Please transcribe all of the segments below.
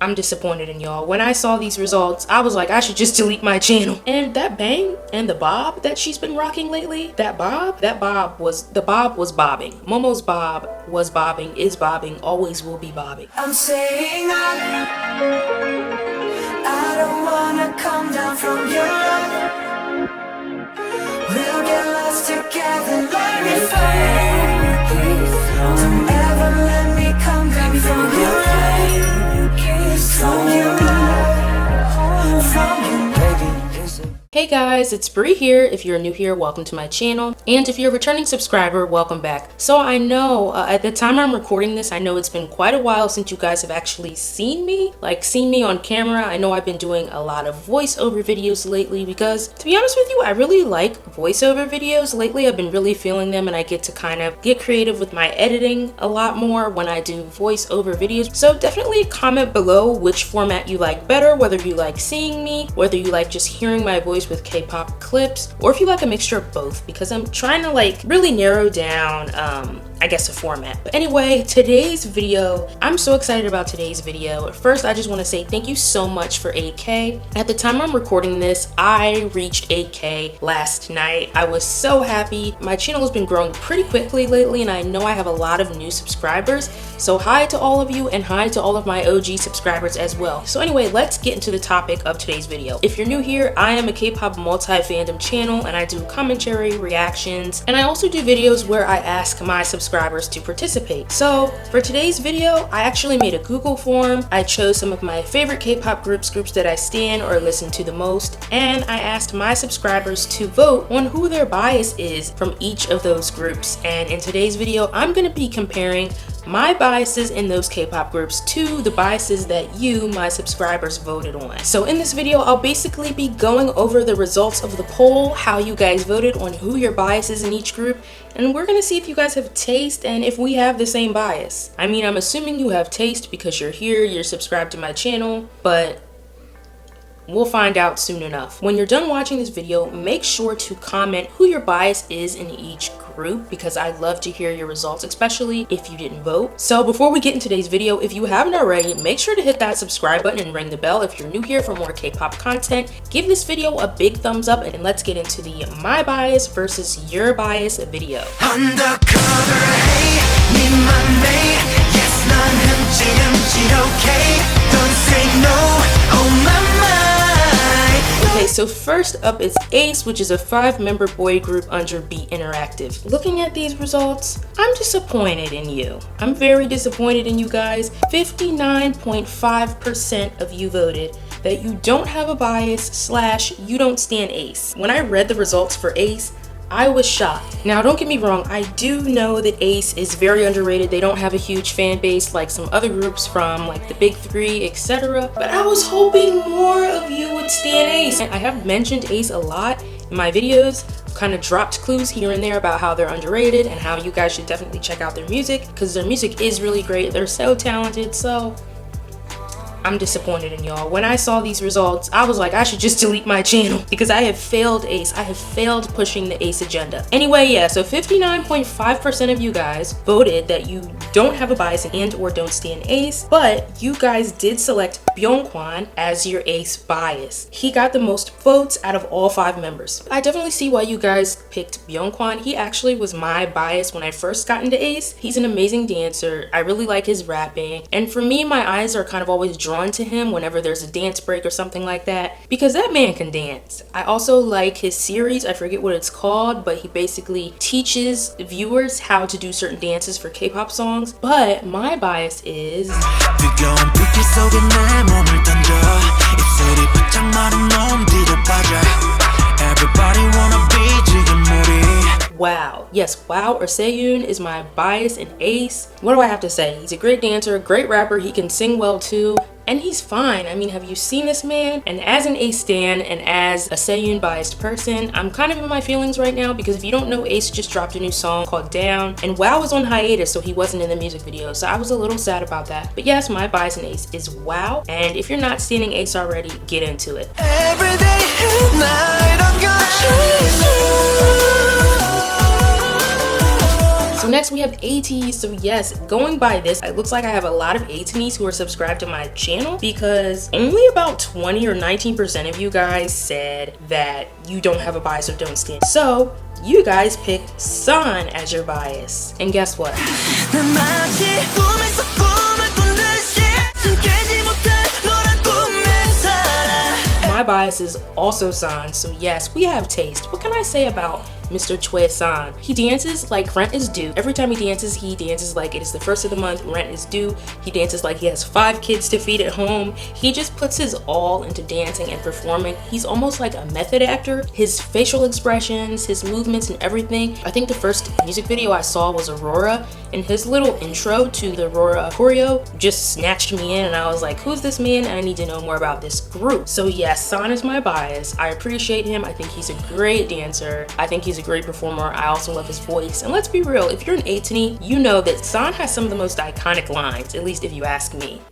I'm disappointed in y'all. When I saw these results, I was like, I should just delete my channel. And that bang and the bob that she's been rocking lately, the bob was bobbing. Momo's bob was bobbing, is bobbing, always will be bobbing. I'm saying I don't wanna come down from your love. We'll get lost together, let me find. Don't ever let me come down from your love. From your love, from your baby. Hey guys, it's Bree here. If you're new here, welcome to my channel. And if you're a returning subscriber, welcome back. So I know at the time I'm recording this, I know it's been quite a while since you guys have actually seen me on camera. I know I've been doing a lot of voiceover videos lately because, to be honest with you, I really like voiceover videos. Lately, I've been really feeling them and I get to kind of get creative with my editing a lot more when I do voiceover videos. So definitely comment below which format you like better, whether you like seeing me, whether you like just hearing my voice with K-pop clips, or if you like a mixture of both, because I'm trying to like really narrow down I guess a format. But anyway, today's video, I'm so excited about today's video. First, I just want to say thank you so much for 8K. At the time I'm recording this, I reached 8K last night. I was so happy. My channel has been growing pretty quickly lately, and I know I have a lot of new subscribers. So hi to all of you, and hi to all of my OG subscribers as well. So anyway, let's get into the topic of today's video. If you're new here, I am a K-pop multi-fandom channel, and I do commentary, reactions, and I also do videos where I ask my subscribers to participate. So for today's video, I actually made a Google form. I chose some of my favorite K-pop groups that I stan or listen to the most, and I asked my subscribers to vote on who their bias is from each of those groups. And in today's video, I'm going to be comparing my biases in those K-pop groups to the biases that you, my subscribers, voted on. So in this video, I'll basically be going over the results of the poll, how you guys voted on who your bias is in each group, and we're gonna see if you guys have taste and if we have the same bias. I mean, I'm assuming you have taste because you're here, you're subscribed to my channel, but we'll find out soon enough. When you're done watching this video, make sure to comment who your bias is in each group, because I'd love to hear your results, especially if you didn't vote. So before we get into today's video, if you haven't already, make sure to hit that subscribe button and ring the bell if you're new here for more K-pop content. Give this video a big thumbs up, and let's get into the my bias versus your bias video. Undercover, hey, yes, okay. Don't say no, oh my. Okay, so first up is Ace, which is a 5-member boy group under Beat Interactive. Looking at these results, I'm disappointed in you. I'm very disappointed in you guys. 59.5% of you voted that you don't have a bias / you don't stan Ace. When I read the results for Ace, I was shocked. Now, don't get me wrong, I do know that Ace is very underrated. They don't have a huge fan base like some other groups from like the Big Three, etc. But I was hoping more of you would stan Ace. I have mentioned Ace a lot in my videos, kind of dropped clues here and there about how they're underrated and how you guys should definitely check out their music, because their music is really great. They're so talented, so I'm disappointed in y'all. When I saw these results, I was like, I should just delete my channel because I have failed Ace. I have failed pushing the Ace agenda. Anyway, yeah, so 59.5% of you guys voted that you don't have a bias and or don't stan Ace, but you guys did select Byungkwan as your Ace bias. He got the most votes out of all 5 members. I definitely see why you guys picked Byungkwan. He actually was my bias when I first got into Ace. He's an amazing dancer. I really like his rapping. And for me, my eyes are kind of always drawn to him whenever there's a dance break or something like that, because that man can dance. I also like his series, I forget what it's called, but he basically teaches viewers how to do certain dances for K-pop songs. But my bias is Wow. Yes, Wow or Seyun is my bias in Ace. What do I have to say? He's a great dancer, great rapper, he can sing well too, and he's fine. I mean, have you seen this man? And as an Ace stan and as a Seyun biased person, I'm kind of in my feelings right now, because if you don't know, Ace just dropped a new song called Down, and Wow was on hiatus, so he wasn't in the music video, so I was a little sad about that. But yes, my bias in Ace is Wow, and if you're not standing Ace already, get into it. Every day and night I'm gonna choose you. So next we have ATEEZ. So yes, going by this, it looks like I have a lot of ATEEZ who are subscribed to my channel because only about 20 or 19% of you guys said that you don't have a bias or don't stand. So you guys picked San as your bias. And guess what? My bias is also San, so yes, we have taste. What can I say about Mr. Choi San? He dances like rent is due. Every time he dances like it is the first of the month, rent is due. He dances like he has 5 kids to feed at home. He just puts his all into dancing and performing. He's almost like a method actor. His facial expressions, his movements and everything. I think the first music video I saw was Aurora, and his little intro to the Aurora choreo just snatched me in, and I was like, who's this man? And I need to know more about this group. So yes, San is my bias. I appreciate him. I think he's a great dancer. I think he's a great performer. I also love his voice. And let's be real, if you're an ATEEZ, you know that San has some of the most iconic lines, at least if you ask me.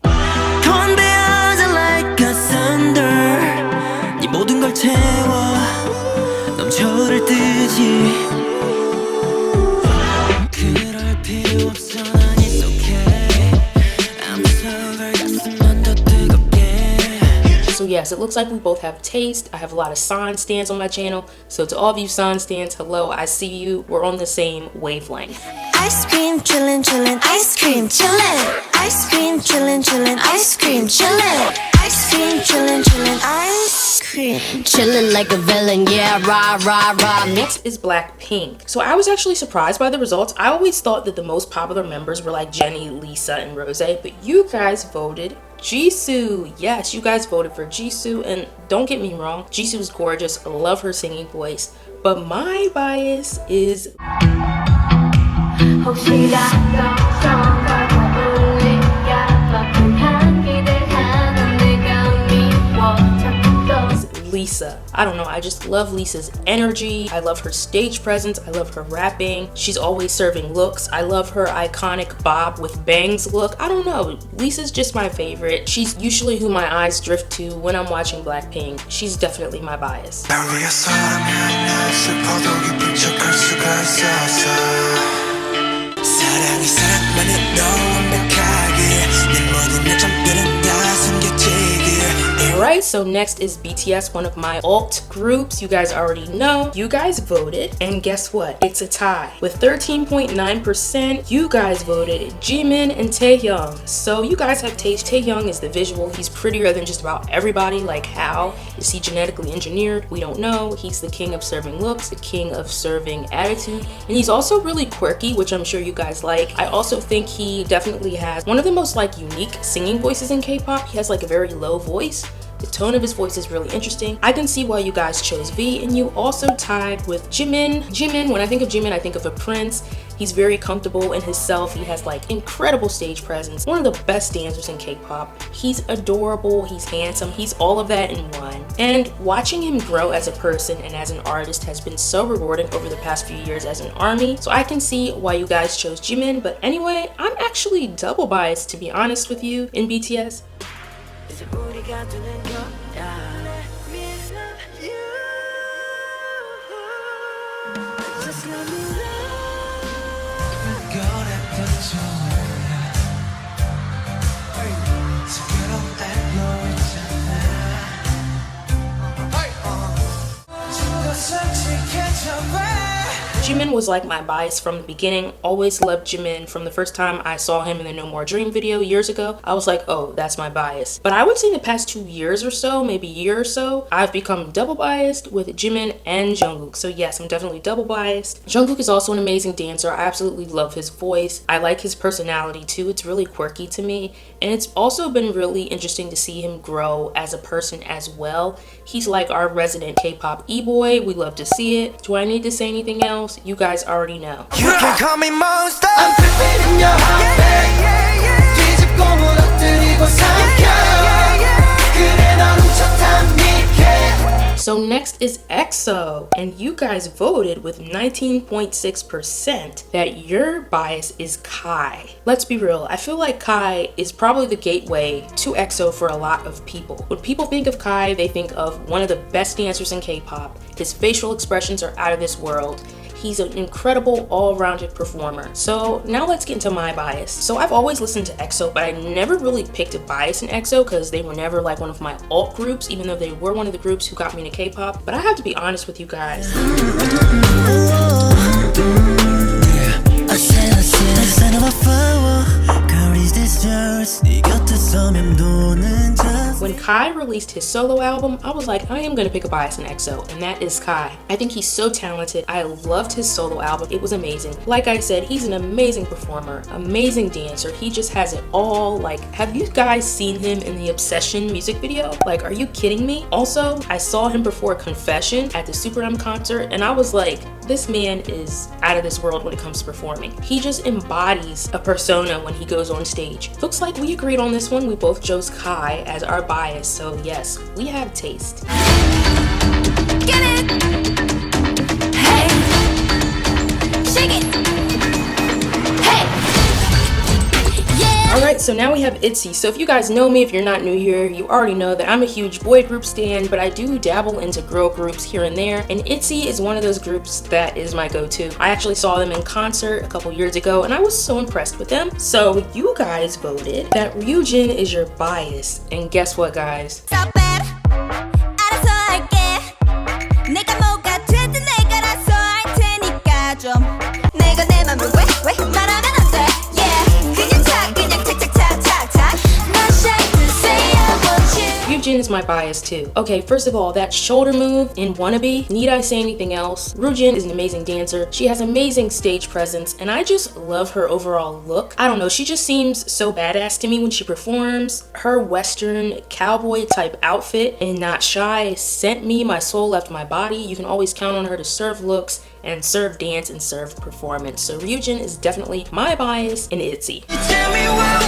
So yes, it looks like we both have taste. I have a lot of San stans on my channel. So to all of you San stans, hello, I see you. We're on the same wavelength. Ice cream chillin', chillin', ice cream chillin', ice cream chillin', chillin', ice cream chillin', ice cream chillin', chillin', ice cream chillin' like a villain, yeah, rah rah rah. Next is Blackpink. So I was actually surprised by the results. I always thought that the most popular members were like Jennie, Lisa, and Rose, but you guys voted Jisoo. Yes, you guys voted for Jisoo, and don't get me wrong, Jisoo is gorgeous. I love her singing voice, but my bias is Lisa. I don't know, I just love Lisa's energy. I love her stage presence. I love her rapping. She's always serving looks. I love her iconic bob with bangs look. I don't know, Lisa's just my favorite. She's usually who my eyes drift to when I'm watching Blackpink. She's definitely my bias. Alright, so next is BTS, one of my alt groups. You guys already know. You guys voted, and guess what? It's a tie. With 13.9%, you guys voted Jimin and Taehyung. So you guys have taste. Taehyung is the visual. He's prettier than just about everybody. Like, how? Is he genetically engineered? We don't know. He's the king of serving looks, the king of serving attitude, and he's also really quirky, which I'm sure you guys like. I also think he definitely has one of the most like unique singing voices in K-pop. He has like a very low voice. The tone of his voice is really interesting. I can see why you guys chose V, and you also tied with Jimin. Jimin, when I think of Jimin, I think of a prince. He's very comfortable in himself. He has like incredible stage presence. One of the best dancers in K-pop. He's adorable, he's handsome, he's all of that in one. And watching him grow as a person and as an artist has been so rewarding over the past few years as an ARMY. So I can see why you guys chose Jimin, but anyway, I'm actually double biased, to be honest with you, in BTS. Jimin was like my bias from the beginning. Always loved Jimin. From the first time I saw him in the No More Dream video years ago, I was like, oh, that's my bias. But I would say in the past 2 years or so, maybe a year or so, I've become double biased with Jimin and Jungkook. So yes, I'm definitely double biased. Jungkook is also an amazing dancer. I absolutely love his voice. I like his personality too. It's really quirky to me. And it's also been really interesting to see him grow as a person as well. He's like our resident K-pop e-boy. We love to see it. Do I need to say anything else? You guys already know. You can call me monster. I'm preparing your heart. 뒤집고 무너뜨리고 삼켜. 그래 넌 훔쳤단 미개. So next is EXO, and you guys voted with 19.6% that your bias is Kai. Let's be real, I feel like Kai is probably the gateway to EXO for a lot of people. When people think of Kai, they think of one of the best dancers in K-pop. His facial expressions are out of this world. He's an incredible all-rounded performer. So now let's get into my bias. So I've always listened to EXO, but I never really picked a bias in EXO because they were never like one of my alt groups, even though they were one of the groups who got me into K-pop. But I have to be honest with you guys. When Kai released his solo album, I was like, I am gonna pick a bias in EXO, and that is Kai. I think he's so talented. I loved his solo album. It was amazing. Like I said, he's an amazing performer, amazing dancer. He just has it all. Like, have you guys seen him in the Obsession music video? Like, are you kidding me? Also, I saw him perform Confession at the Super M concert, and I was like, this man is out of this world when it comes to performing. He just embodies a persona when he goes on stage. Looks like we agreed on this one. We both chose Kai as our bias, so yes, we have taste. Get it! Hey! Shake it! Hey! Yeah! Alright, so now we have ITZY. So if you guys know me, if you're not new here, you already know that I'm a huge boy group stan, but I do dabble into girl groups here and there, and ITZY is one of those groups that is my go-to. I actually saw them in concert a couple years ago, and I was so impressed with them. So you guys voted that Ryujin is your bias, and guess what, guys? Stop it! 알아서 할게. 내가 뭐가 되든 내가 알아서 할 테니까 좀. 내가 내 맘을 왜 말하면 안 돼? Yeah, 그냥 착착착착착착. 넌 shake to say I want you. Ryujin is my bias too. Okay, first of all, that shoulder move in Wannabe, need I say anything else? Ryujin is an amazing dancer. She has amazing stage presence, and I just love her overall look. I don't know, she just seems so badass to me when she performs. Her Western cowboy type outfit in Not Shy sent me, my soul left my body. You can always count on her to serve looks and serve dance and serve performance. So Ryujin is definitely my bias in ITZY. Tell me why,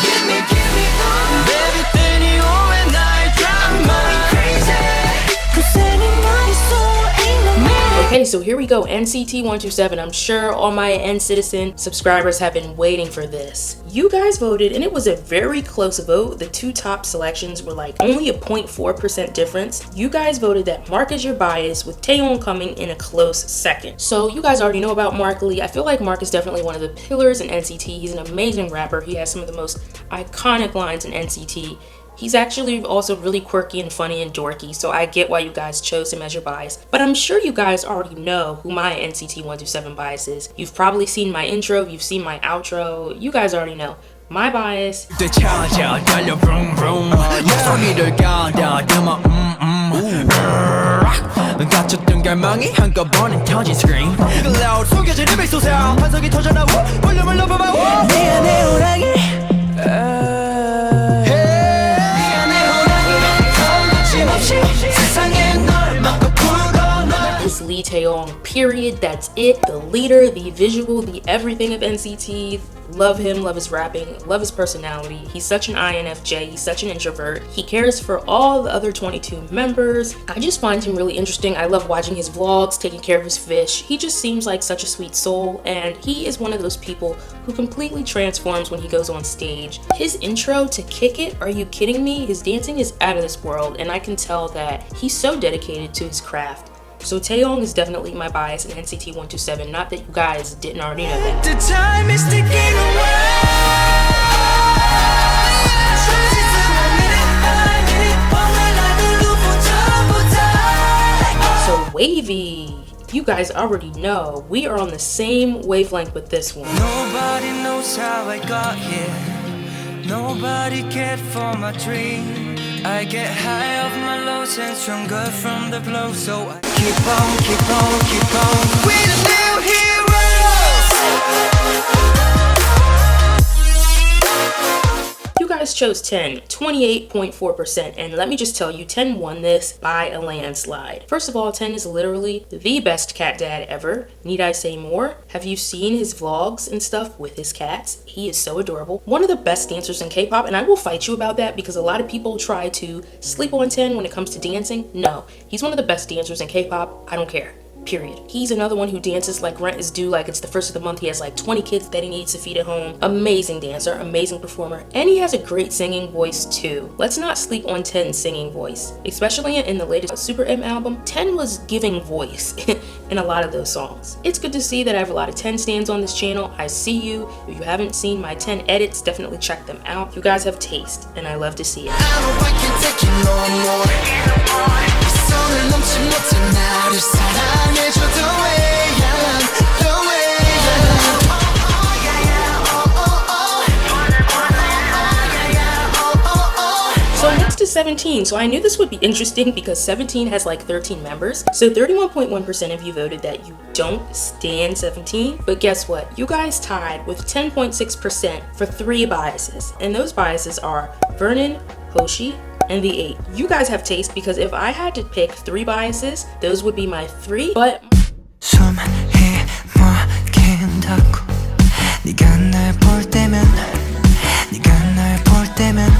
give me, everything you owe and I drive me crazy. 'Cause anymore so ain't no man. Okay, so here we go, NCT 127. I'm sure all my NCitizen subscribers have been waiting for this. You guys voted, and it was a very close vote. The two top selections were like only a 0.4% difference. You guys voted that Mark is your bias, with Taeyeon coming in a close second. So you guys already know about Mark Lee. I feel like Mark is definitely one of the pillars in NCT. He's an amazing rapper. He has some of the most iconic lines in NCT. He's actually also really quirky and funny and dorky, so I get why you guys chose him as your bias. But I'm sure you guys already know who my NCT 127 bias is. You've probably seen my intro, you've seen my outro. You guys already know. My bias. 갇혔던 갈망이 한꺼번에 터진 스크린 클라우드 속여진 리믹 솟아 환석이 터져나오 볼륨을 높여봐 미안해 호랑이 This Lee Taeyong, period. That's it. The leader, the visual, the everything of NCT. Love him, love his rapping, love his personality. He's such an INFJ, he's such an introvert. He cares for all the other 22 members. I just find him really interesting. I love watching his vlogs, taking care of his fish. He just seems like such a sweet soul, and he is one of those people who completely transforms when he goes on stage. His intro to Kick It, are you kidding me? His dancing is out of this world, and I can tell that he's so dedicated to his craft. So Taeyong is definitely my bias in NCT 127, not that you guys didn't already know that. The time is ticking away. So Wavy, you guys already know, we are on the same wavelength with this one. Nobody knows how I got here. Nobody cared for my dream. I get high off my lows and stronger from the blow. So I keep on, keep on, keep on. We're the new heroes. You guys chose 10, 28.4%, and let me just tell you, 10 won this by a landslide. First of all, 10 is literally the best cat dad ever. Need I say more? Have you seen his vlogs and stuff with his cats? He is so adorable. One of the best dancers in K-pop, and I will fight you about that because a lot of people try to sleep on 10 when it comes to dancing. No, he's one of the best dancers in K-pop. I don't care. period. He's another one who dances like rent is due, like it's the first of the month. He has like 20 kids that he needs to feed at home. Amazing dancer, amazing performer, and he has a great singing voice too. Let's not sleep on 10's singing voice, especially in the latest Super M album. 10 was giving voice in a lot of those songs. It's good to see that I have a lot of 10 stands on this channel. I see you. If you haven't seen my 10 edits, definitely check them out. You guys have taste, and I love to see it. 손을 넘지 못해 나를 사랑해줘 the way I am, the way I am. So next is 17. So I knew this would be interesting because 17 has like 13 members. So 31.1% of you voted that you don't stan 17. But guess what? You guys tied with 10.6% for 3 biases. And those biases are Vernon, Hoshi, and the 8. You guys have taste because if I had to pick 3 biases, those would be my 3. But 숨이 막힌다고 네가 날 볼 때면 네가 날 볼 때면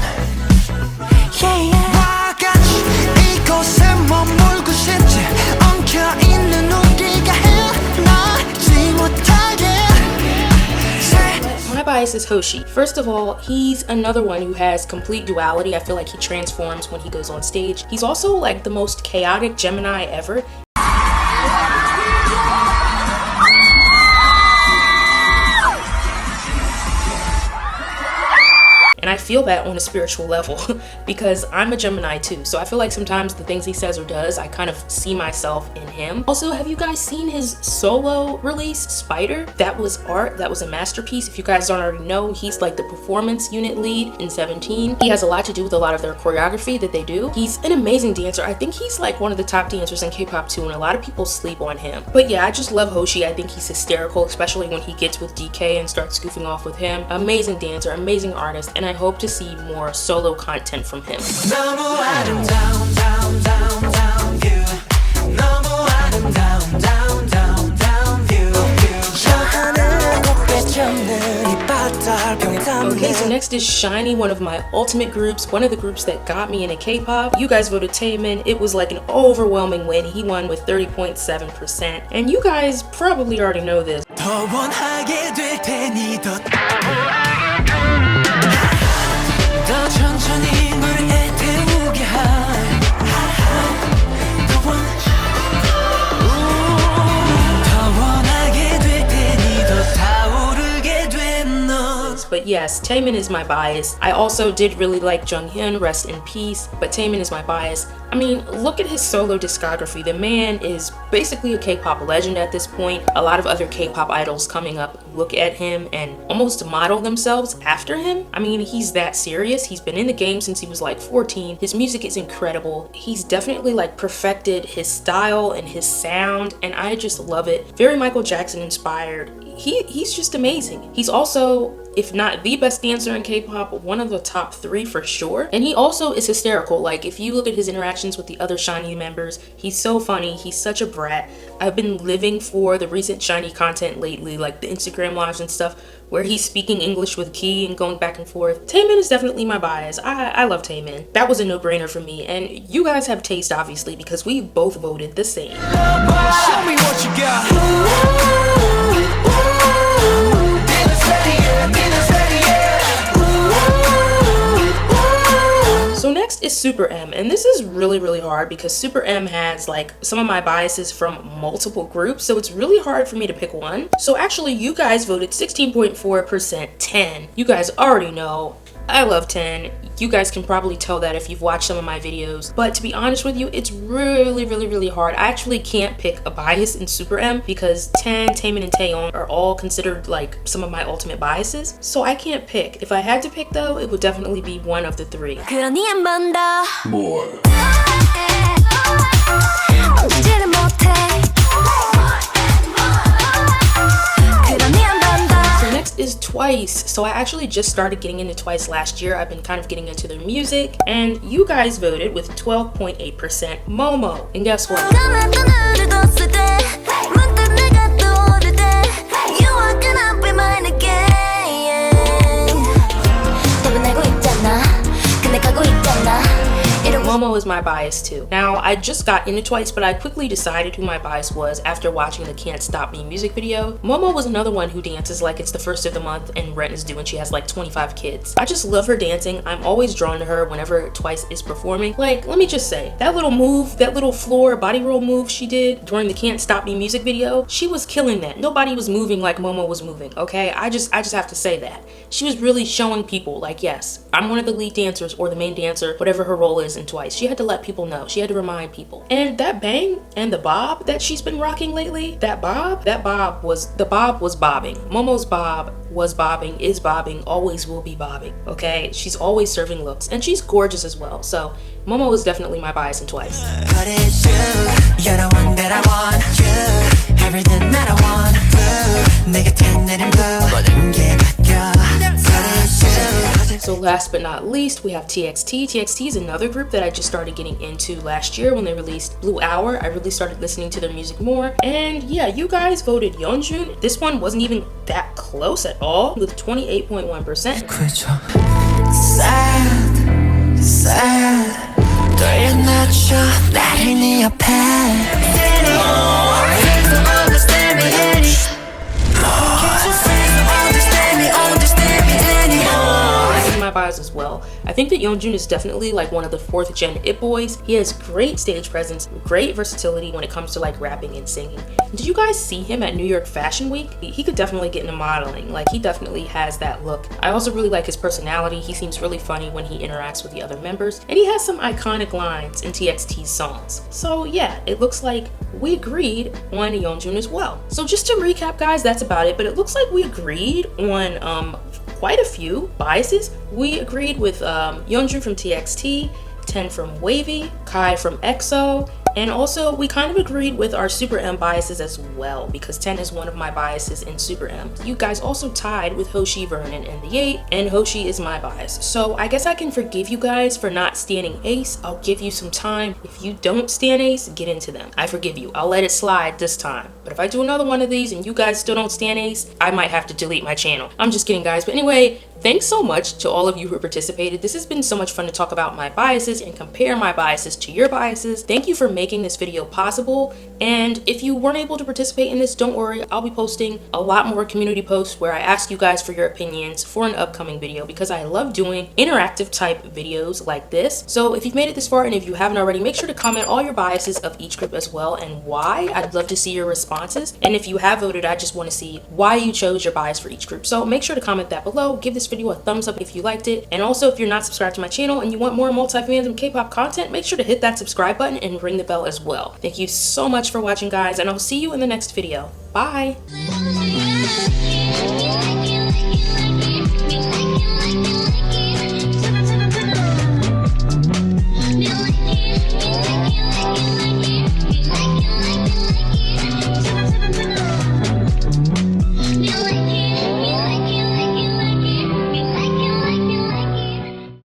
나같이 이곳에 머물고 싶지 엉켜있는 우리가 헤어나지 못하게 my bias is Hoshi. First of all, he's another one who has complete duality. I feel like he transforms when he goes on stage. He's also like the most chaotic Gemini ever. And I feel that on a spiritual level because I'm a Gemini too. So I feel like sometimes the things he says or does, I kind of see myself in him. Also, have you guys seen his solo release, Spider? That was art, that was a masterpiece. If you guys don't already know, he's like the performance unit lead in 17. He has a lot to do with a lot of their choreography that they do. He's an amazing dancer. I think he's like one of the top dancers in K-pop too, and a lot of people sleep on him. But yeah, I just love Hoshi. I think he's hysterical, especially when he gets with DK and starts goofing off with him. Amazing dancer, amazing artist, and I hope to see more solo content from him. 너무 아름다운 down down down view 너무 아름다운 down down down view 저 하늘의 꽃배처럼 이 바다병에 담긴 Okay, so next is SHINee, one of my ultimate groups, one of the groups that got me into K-pop. You guys voted Taemin. It was like an overwhelming win. He won with 30.7%. And you guys probably already know this. 더 원하게 될 테니 더 천천히 물 애태우게 할 더 원하게 될 테니 더 타오르게 된 너. But yes, Taemin is my bias. I also did really like Junghyun, rest in peace, but Taemin is my bias. I mean, look at his solo discography. The man is basically a K-pop legend at this point. A lot of other K-pop idols coming up look at him and almost model themselves after him. I mean, he's that serious. He's been in the game since he was like 14. His music is incredible. He's definitely like perfected his style and his sound, and I just love it. Very Michael Jackson inspired. He's just amazing. He's also, if not the best dancer in K-pop, one of the top 3 for sure. And he also is hysterical. Like, if you look at his interactions with the other SHINee members, he's so funny. He's such a brat. I've been living for the recent SHINee content lately, like the Instagram lives and stuff, where he's speaking English with Key and going back and forth. Taemin is definitely my bias. I love Taemin. That was a no-brainer for me. And you guys have taste, obviously, because we both voted the same. Show me what you got. So next is Super M, and this is really hard because Super M has like some of my biases from multiple groups, so it's really hard for me to pick one. So actually, you guys voted 16.4% 10. You guys already know I love 10. You guys can probably tell that if you've watched some of my videos, but to be honest with you, it's really hard. I actually can't pick a bias in Super M because 10, Taemin, and Taeyeon are all considered like some of my ultimate biases, so I can't pick. If I had to pick though, it would definitely be one of the 3. 그러니 한 번 더 멈추지를 못해 그러니 한 번 더 So next is Twice. So I actually just started getting into Twice last year. I've been kind of getting into their music, and you guys voted with 12.8% Momo. And guess what? 까만 눈을 떴을 때 문득 내가 떠오를 때 You are gonna be mine again 답은 알고 있잖아 근데 가고 있잖아 Momo Momo is my bias too. Now, I just got into Twice, but I quickly decided who my bias was after watching the Can't Stop Me music video. Momo was another one who dances like it's the first of the month and rent is due and she has like 25 kids. I just love her dancing. I'm always drawn to her whenever Twice is performing. Like, let me just say, that little move, that little floor body roll move she did during the Can't Stop Me music video, she was killing that. Nobody was moving like Momo was moving, okay? I just have to say that. She was really showing people, like, yes, I'm one of the lead dancers or the main dancer, whatever her role is in Twice. She had to let people know. She had to remind people. And that bang and the bob that she's been rocking lately, that bob was bobbing. Momo's bob was bobbing, is bobbing, always will be bobbing, okay? She's always serving looks, and she's gorgeous as well. So Momo is definitely my bias in Twice. But it's you, you're the one that I want. You, everything that I want. Blue, 내게 빛내는 blue, 모든 게 바뀌어. But it's you. So last but not least, we have TXT. TXT is another group that I just started getting into last year when they released Blue Hour. I really started listening to their music more. And yeah, you guys voted Yeonjun. This one wasn't even that close at all with 28.1%. 그저 sad, sad. 돌려놓쳐 나를 네 옆에. Please don't understand me anymore. My bias as well. I think that Yeonjun is definitely like one of the 4th gen It Boys. He has great stage presence, great versatility when it comes to like rapping and singing. Did you guys see him at New York Fashion Week? He could definitely get into modeling. Like, he definitely has that look. I also really like his personality. He seems really funny when he interacts with the other members, and he has some iconic lines in TXT's songs. So yeah, it looks like we agreed on Yeonjun as well. So just to recap, guys, that's about it. But it looks like we agreed on quite a few biases. We agreed with Yeonjun from TXT, Ten from Wavy, Kai from EXO, and also we kind of agreed with our Super M biases as well, because 10 is one of my biases in Super M. You guys also tied with Hoshi, Vernon, and the 8, and Hoshi is my bias. So I guess I can forgive you guys for not standing Ace. I'll give you some time. If you don't stand Ace, get into them. I forgive you. I'll let it slide this time. But if I do another one of these and you guys still don't stand Ace, I might have to delete my channel. I'm just kidding, guys. But anyway, thanks so much to all of you who participated. This has been so much fun to talk about my biases and compare my biases to your biases. Thank you for making this video possible. And if you weren't able to participate in this, don't worry. I'll be posting a lot more community posts where I ask you guys for your opinions for an upcoming video, because I love doing interactive type videos like this. So if you've made it this far, and if you haven't already, make sure to comment all your biases of each group as well and why. I'd love to see your responses. And if you have voted, I just want to see why you chose your bias for each group. So make sure to comment that below. Give this video a thumbs up if you liked it. And also, if you're not subscribed to my channel and you want more multi-fandom K-pop content, make sure to hit that subscribe button and ring the bell as well. Thank you so much for watching, guys, and I'll see you in the next video. Bye!